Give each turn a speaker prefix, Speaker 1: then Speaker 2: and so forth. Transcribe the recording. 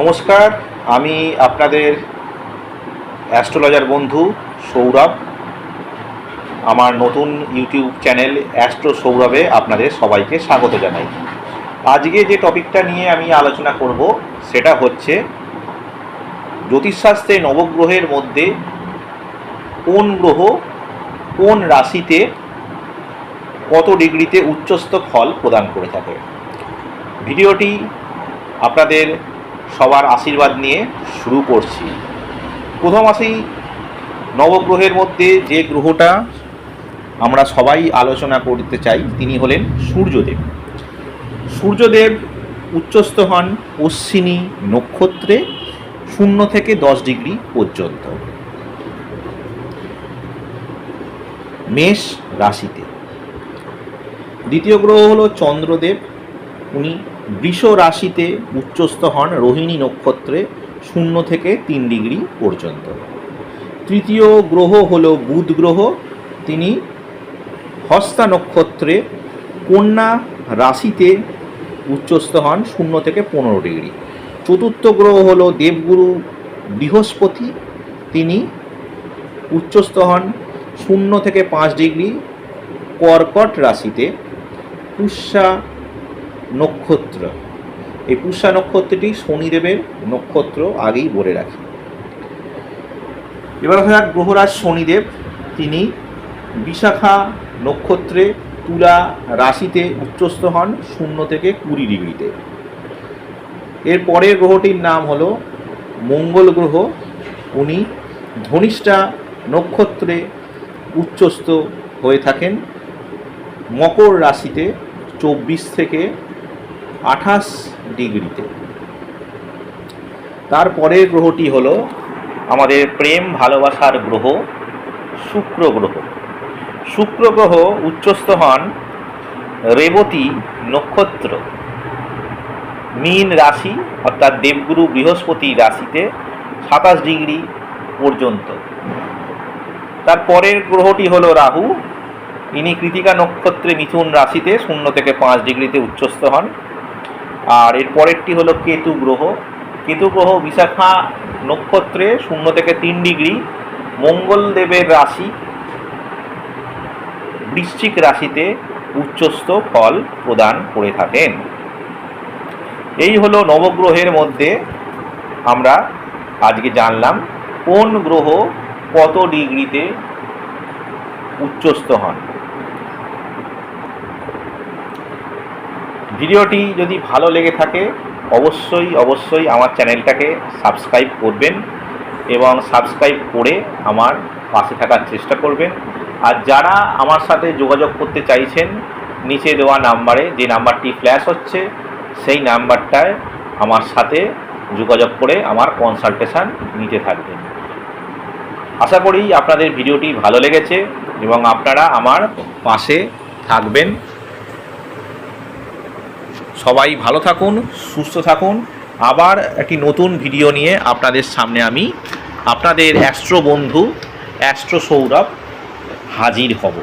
Speaker 1: নমস্কার, আমি আপনাদের অ্যাস্ট্রোলজার বন্ধু সৌরভ। আমার নতুন ইউটিউব চ্যানেল অ্যাস্ট্রো সৌরভে আপনাদের সবাইকে স্বাগত জানাই। আজকে যে টপিকটা নিয়ে আমি আলোচনা করব সেটা হচ্ছে জ্যোতিষশাস্ত্রে নবগ্রহের মধ্যে কোন গ্রহ কোন রাশিতে কত ডিগ্রিতে উচ্চস্থ ফল প্রদান করে থাকে। ভিডিওটি আপনাদের সবার আশীর্বাদ নিয়ে শুরু করছি। প্রথম আসি নবগ্রহের মধ্যে যে গ্রহটা আমরা সবাই আলোচনা করতে চাই তিনি হলেন সূর্যদেব। সূর্যদেব উচ্চস্থ হন অশ্বিনী নক্ষত্রে 0 থেকে 10 ডিগ্রি পর্যন্ত মেষ রাশিতে। দ্বিতীয় গ্রহ হলো চন্দ্রদেব, উনি বৃষ রাশিতে উচ্চস্থ হন রোহিণী নক্ষত্রে 0 থেকে 3 ডিগ্রি পর্যন্ত। তৃতীয় গ্রহ হলো বুধ গ্রহ, তিনি হস্তা নক্ষত্রে কন্যা রাশিতে উচ্চস্থ হন 0 থেকে 15 ডিগ্রি। চতুর্থ গ্রহ হলো দেবগুরু বৃহস্পতি, তিনি উচ্চস্থ হন 0 থেকে 5 ডিগ্রি কর্কট রাশিতে পুষ্যা নক্ষত্র। এই পুষ্যা নক্ষত্রটি শনিদেবের নক্ষত্র, আগেই বলে রাখি। এবার হঠাৎ গ্রহরাজ শনিদেব, তিনি বিশাখা নক্ষত্রে তুলা রাশিতে উচ্চস্থ হন 0 থেকে 20 ডিগ্রিতে। এর পরের গ্রহটির নাম হলো মঙ্গল গ্রহ, উনি ধনিষ্ঠা নক্ষত্রে উচ্চস্থ হয়ে থাকেন মকর রাশিতে 24 থেকে 28 ডিগ্রিতে। তারপরের গ্রহটি হলো আমাদের প্রেম ভালোবাসার গ্রহ শুক্র গ্রহ। শুক্র গ্রহ উচ্চস্থ হন রেবতী নক্ষত্র মীন রাশি অর্থাৎ দেবগুরু বৃহস্পতি রাশিতে 27 ডিগ্রি পর্যন্ত। তারপরের গ্রহটি হলো রাহু, ইনি কৃতিকা নক্ষত্রে মিথুন রাশিতে 0 থেকে 5 ডিগ্রিতে উচ্চস্থ হন। আর এর পরেরটি হলো কেতু গ্রহ। কেতু গ্রহ বিশাখা নক্ষত্রে 0 থেকে 3 ডিগ্রি মঙ্গলদেবের রাশি বৃশ্চিক রাশিতে উচ্চস্থ ফল প্রদান করে থাকেন। এই হলো নবগ্রহের মধ্যে আমরা আজকে জানলাম কোন গ্রহ কত ডিগ্রিতে উচ্চস্থ হন। ভিডিওটি যদি ভালো লেগে থাকে অবশ্যই আমার চ্যানেলটাকে সাবস্ক্রাইব করবেন এবং সাবস্ক্রাইব করে আমার পাশে থাকার চেষ্টা করবেন। আর যারা আমার সাথে যোগাযোগ করতে চাইছেন, নিচে দেওয়া নাম্বারে, যে নাম্বারটি ফ্ল্যাশ হচ্ছে সেই নাম্বারটায় আমার সাথে যোগাযোগ করে আমার কনসালটেশন নিতে থাকবেন। আশা করি আপনাদের ভিডিওটি ভালো লেগেছে এবং আপনারা আমার পাশে থাকবেন। সবাই ভালো থাকুন, সুস্থ থাকুন। আবার একটি নতুন ভিডিও নিয়ে আপনাদের সামনে আমি আপনাদের অ্যাস্ট্রো বন্ধু অ্যাস্ট্রো সৌরভ হাজির হব।